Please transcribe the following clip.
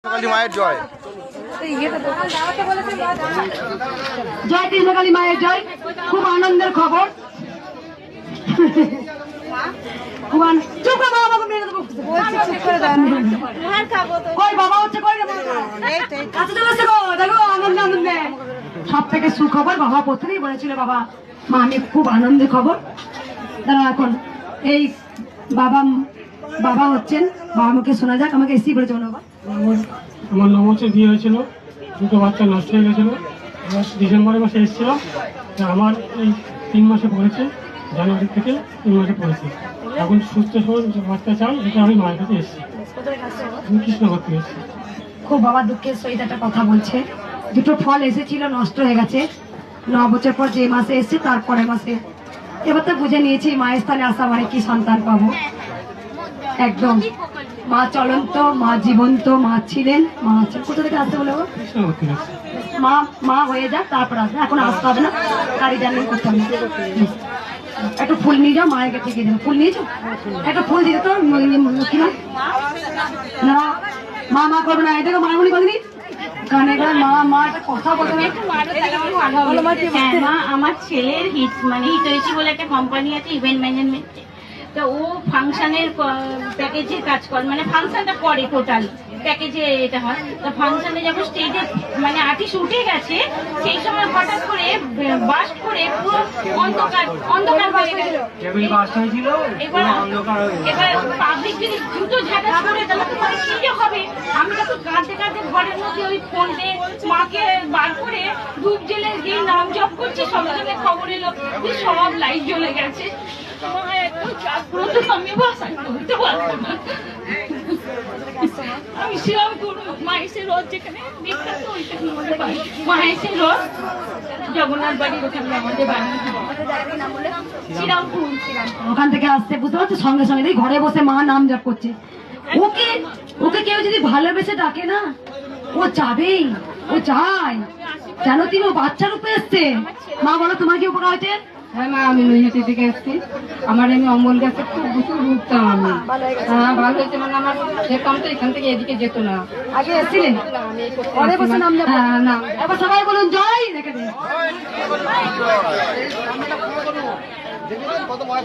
কালী মায়ের জয়। জয় কৃষ্ণকালী মায়ের জয়। খুব আনন্দের খবর। সব থেকে সুখবর বাবা প্রথমেই বলেছিল, বাবা মা আমি খুব আনন্দের খবর। তারা এখন এই বাবা বাবা হচ্ছেন। বাবা মুখে শোনা যাক। আমাকে এসি করেছে বাবা। আমার 9 বছর বিয়ে হয়েছিল, দুটো বাচ্চা নষ্ট হয়ে গেছিলো। ডিসেম্বরের মাসে এসেছিলাম, আমার এই 3 মাসে পড়েছে, জানুয়ারি থেকে 3 মাসে পড়েছে। এখন সুস্থ সবল বাচ্চা চাই, এটা আমি মায়ের কাছে এসেছি। আমি কৃষ্ণনগর থেকে এসেছি। খুব বাবা দুঃখের সহিত একটা কথা বলছে, দুটো ফল এসেছিল নষ্ট হয়ে গেছে। 9 বছর পর যে মাসে এসছে তারপরে মাসে। এবার তো বুঝে নিয়েছি মায়ের স্থানে আসা মানে কি সন্তান পাবো। একদম মা চলন্ত, মা জীবন্ত, মা ছিলেন, মা আছেন। কোথা থেকে আসতে বলে কৃষ্ণনগর থেকে এসেছি। মা মা হয়ে যাক তারপর আসবে, এখন আসতে হবে না, গাড়ি জার্নি করতে হবে না। একটু ফুল নিয়ে যাও, মায়ের কাছে গিয়ে দেবো। ফুল নিয়েছো? একটা ফুল দিতে তো লক্ষ্মী না, মা মা করবে না। এটা মামনি বলিনি গানে গান মা মা একটা কথা বলতে না। মা আমার ছেলের হিট মানে হিটৈষী বলে একটা কোম্পানি আছে ইভেন্ট ম্যানেজমেন্ট, তো ও ফাংশনের প্যাকেজের কাজ করে, মানে ফাংশনটা করে টোটাল প্যাকেজে এটা হয়। তো ফাংশনে যখন স্টেজে মানে আর্টিস্ট উঠে গেছে, সেই সময় হঠাৎ করে বাস্ট করে পুরো অন্ধকার অন্ধকার হয়ে গেল। এবার পাবলিক যদি দ্রুত ঝাঁটা করে তাহলে তোমার কি যে হবে। আমি তখন কাঁদতে কাঁদতে ঘরের মধ্যে ওই ফোনে মাকে বার করে ধূপ জেলে গিয়ে নাম জপ করছি, সঙ্গে সঙ্গে খবর এলো যে সব লাইট জ্বলে গেছে। আমি বাসায় করতে পারবো না। আমি শ্রীরামপুর মাহেশের রথ যেখানে বিখ্যাত, মাহেশের রথ জগন্নাথ বাড়ির ওখানে আমাদের বাড়ি শ্রীরামপুর। ওখান থেকে আসতে বুঝতে পারছো, সঙ্গে সঙ্গে দেখি ঘরে বসে মা নাম জপ করছে। ওকে ওকে কেউ যদি ভালোবেসে ডাকে না, ও যাবেই, ও যায়। কেন তিনি ও বাচ্চা রূপে এসছে। মা বলো তোমার কি উপকার হয়েছে? হ্যাঁ মা, আমি নৈহাটি থেকে এসেছি। আমার আমি অম্বল গাছে খুব প্রচুর ঘুরতাম আমি। হ্যাঁ ভালো হয়েছে, মানে আমার যেতাম তো এখান থেকে এদিকে যেত না। আগে এসেছিলেন ঘরে বসে নাম জপ? হ্যাঁ না, এবার সবাই বলুন জয়। রেখে দিন। কত মায়ের